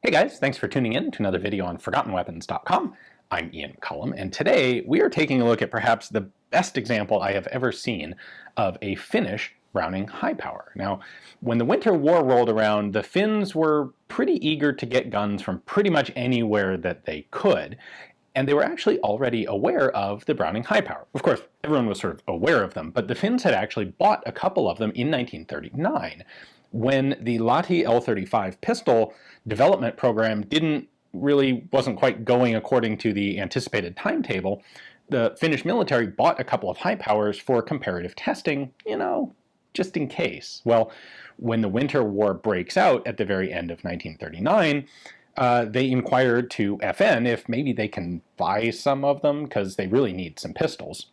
Hey guys, thanks for tuning in to another video on ForgottenWeapons.com. I'm Ian McCullum, and today we are taking a look at perhaps the best example I have ever seen of a Finnish Browning high power. Now, when the Winter War rolled around, the Finns were pretty eager to get guns from pretty much anywhere that they could, and they were actually already aware of the Browning high power. Of course, everyone was sort of aware of them, but the Finns had actually bought a couple of them in 1939. When the Lahti L35 pistol development program wasn't quite going according to the anticipated timetable, the Finnish military bought a couple of high powers for comparative testing, just in case. Well, when the Winter War breaks out at the very end of 1939, they inquired to FN if maybe they can buy some of them because they really need some pistols.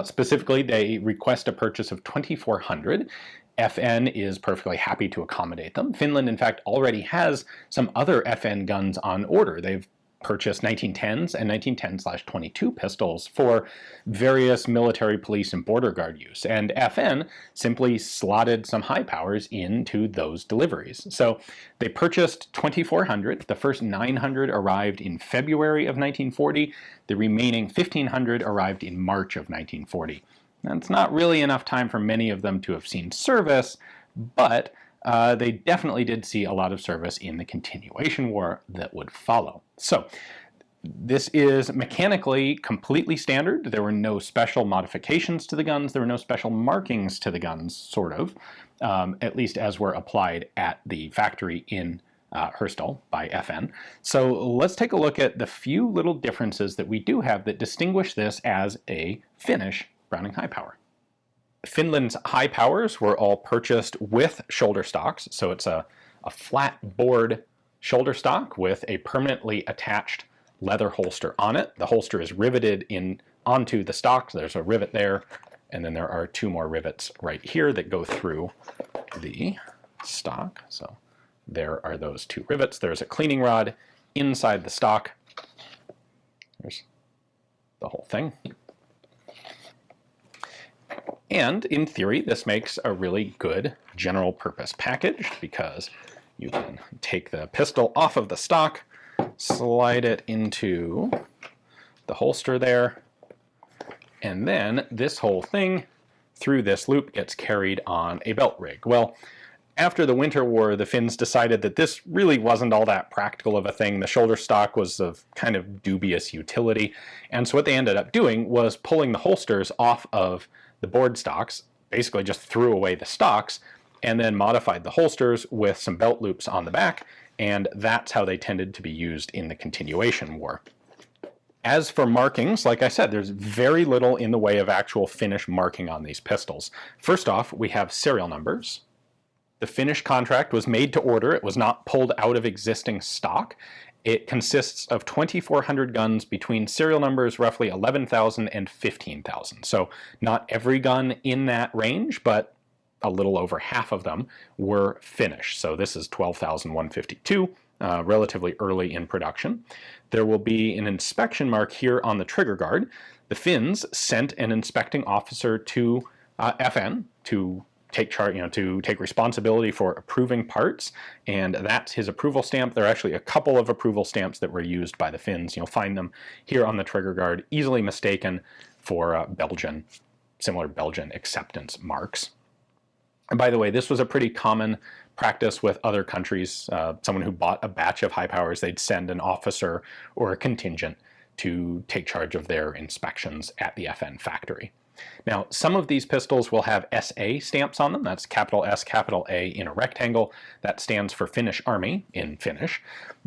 Specifically, they request a purchase of 2,400. FN is perfectly happy to accommodate them. Finland, in fact, already has some other FN guns on order. They've purchased 1910s and 1910/22 pistols for various military, police, and border guard use. And FN simply slotted some high powers into those deliveries. So they purchased 2,400. The first 900 arrived in February of 1940. The remaining 1,500 arrived in March of 1940. That's not really enough time for many of them to have seen service, but they definitely did see a lot of service in the continuation war that would follow. So this is mechanically completely standard. There were no special modifications to the guns. There were no special markings to the guns, sort of, at least as were applied at the factory in Herstal by FN. So let's take a look at the few little differences that we do have that distinguish this as a Finnish Browning high power. Finland's high powers were all purchased with shoulder stocks, so it's a flat board shoulder stock with a permanently attached leather holster on it. The holster is riveted onto the stock. There's a rivet there, and then there are two more rivets right here that go through the stock. So there are those two rivets. There's a cleaning rod inside the stock. There's the whole thing. And in theory, this makes a really good general purpose package because you can take the pistol off of the stock, slide it into the holster there, and then this whole thing through this loop gets carried on a belt rig. Well, after the Winter War, the Finns decided that this really wasn't all that practical of a thing. The shoulder stock was of kind of dubious utility, and so what they ended up doing was pulling the holsters off of the board stocks, basically just threw away the stocks, and then modified the holsters with some belt loops on the back, and that's how they tended to be used in the continuation war. As for markings, like I said, there's very little in the way of actual Finnish marking on these pistols. First off, we have serial numbers. The Finnish-contract was made to order. It was not pulled out of existing stock. It consists of 2,400 guns between serial numbers roughly 11,000 and 15,000. So not every gun in that range, but a little over half of them were Finnish. So this is 12,152, relatively early in production. There will be an inspection mark here on the trigger guard. The Finns sent an inspecting officer to FN to take charge, to take responsibility for approving parts, and that's his approval stamp. There are actually a couple of approval stamps that were used by the Finns. You'll find them here on the trigger guard, easily mistaken for similar Belgian acceptance marks. And by the way, this was a pretty common practice with other countries. Someone who bought a batch of high powers, they'd send an officer or a contingent to take charge of their inspections at the FN factory. Now, some of these pistols will have SA stamps on them. That's capital S, capital A in a rectangle. That stands for Finnish Army in Finnish.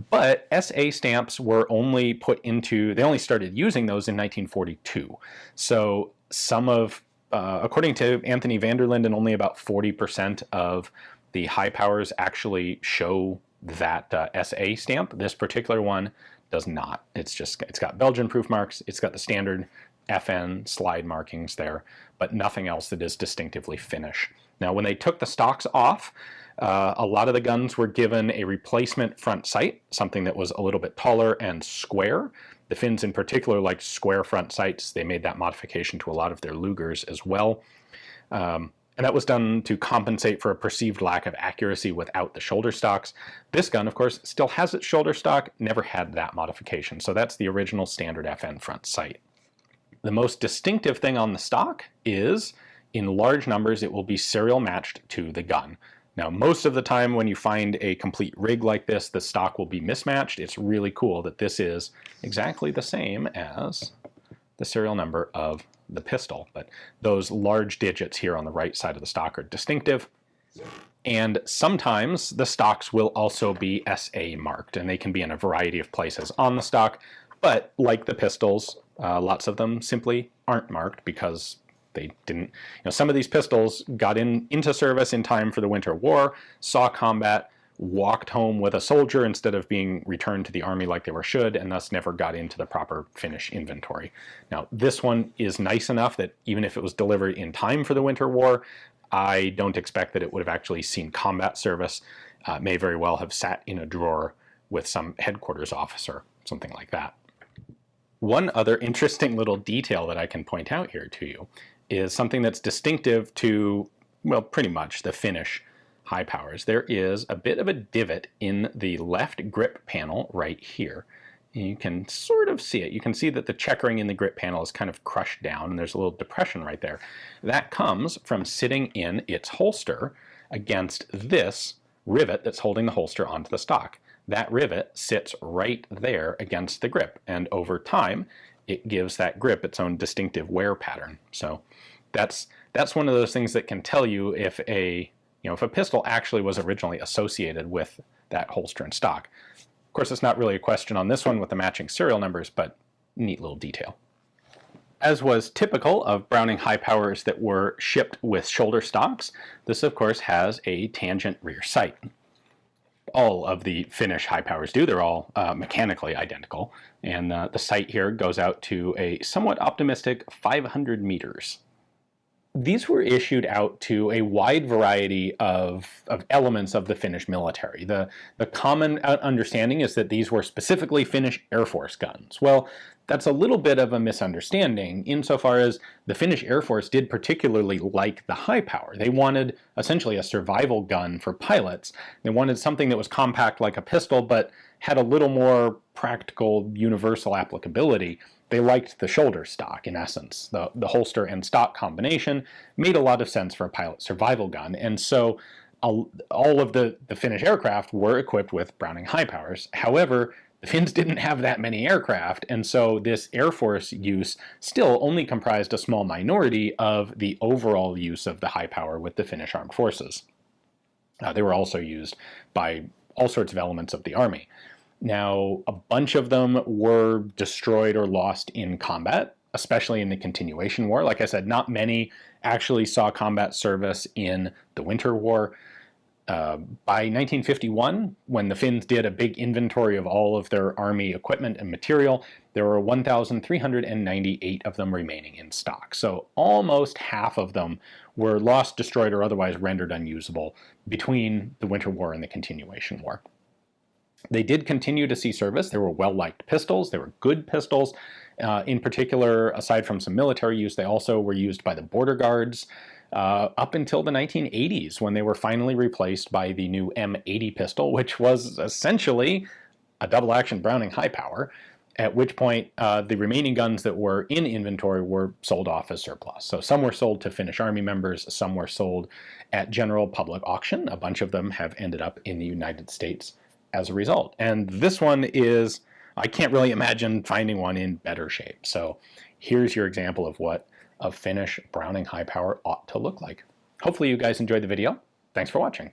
But SA stamps were only they only started using those in 1942. So according to Anthony van der Linden, only about 40% of the high powers actually show that SA stamp. This particular one does not. It's got Belgian proof marks. It's got the standard FN slide markings there, but nothing else that is distinctively Finnish. Now, when they took the stocks off, a lot of the guns were given a replacement front sight, something that was a little bit taller and square. The Finns in particular liked square front sights. They made that modification to a lot of their Lugers as well. And that was done to compensate for a perceived lack of accuracy without the shoulder stocks. This gun, of course, still has its shoulder stock, never had that modification. So that's the original standard FN front sight. The most distinctive thing on the stock is, in large numbers, it will be serial matched to the gun. Now, most of the time when you find a complete rig like this, the stock will be mismatched. It's really cool that this is exactly the same as the serial number of the pistol, but those large digits here on the right side of the stock are distinctive. And sometimes the stocks will also be SA marked, and they can be in a variety of places on the stock, but like the pistols, lots of them simply aren't marked because they didn't, some of these pistols got into service in time for the Winter War, saw combat, walked home with a soldier instead of being returned to the army like they were should, and thus never got into the proper Finnish inventory. Now, this one is nice enough that even if it was delivered in time for the Winter War, I don't expect that it would have actually seen combat service. It may very well have sat in a drawer with some headquarters officer, something like that. One other interesting little detail that I can point out here to you is something that's distinctive to, well, pretty much the Finnish high powers. There is a bit of a divot in the left grip panel right here. You can sort of see it. You can see that the checkering in the grip panel is kind of crushed down, and there's a little depression right there. That comes from sitting in its holster against this rivet that's holding the holster onto the stock. That rivet sits right there against the grip, and over time it gives that grip its own distinctive wear pattern. So that's one of those things that can tell you if a pistol actually was originally associated with that holster and stock. Of course, it's not really a question on this one with the matching serial numbers, but neat little detail. As was typical of Browning high powers that were shipped with shoulder stocks, this of course has a tangent rear sight. All of the Finnish high powers do. They're all mechanically identical, and the sight here goes out to a somewhat optimistic 500 meters. These were issued out to a wide variety of elements of the Finnish military. The common understanding is that these were specifically Finnish Air Force guns. Well, that's a little bit of a misunderstanding insofar as the Finnish Air Force did particularly like the high power. They wanted essentially a survival gun for pilots. They wanted something that was compact like a pistol but had a little more practical universal applicability. They liked the shoulder stock, in essence. The holster and stock combination made a lot of sense for a pilot survival gun, and so all of the Finnish aircraft were equipped with Browning high powers. However, the Finns didn't have that many aircraft, and so this Air Force use still only comprised a small minority of the overall use of the high power with the Finnish armed forces. They were also used by all sorts of elements of the army. Now, a bunch of them were destroyed or lost in combat, especially in the Continuation War. Like I said, not many actually saw combat service in the Winter War. By 1951, when the Finns did a big inventory of all of their army equipment and material, there were 1,398 of them remaining in stock. So almost half of them were lost, destroyed, or otherwise rendered unusable between the Winter War and the Continuation War. They did continue to see service. They were well-liked pistols. They were good pistols. In particular, aside from some military use, they also were used by the border guards up until the 1980s, when they were finally replaced by the new M80 pistol, which was essentially a double-action Browning high power, at which point the remaining guns that were in inventory were sold off as surplus. So some were sold to Finnish Army members, some were sold at general public auction. A bunch of them have ended up in the United States as a result. And this one is, I can't really imagine finding one in better shape. So here's your example of what a Finnish Browning high power ought to look like. Hopefully you guys enjoyed the video. Thanks for watching.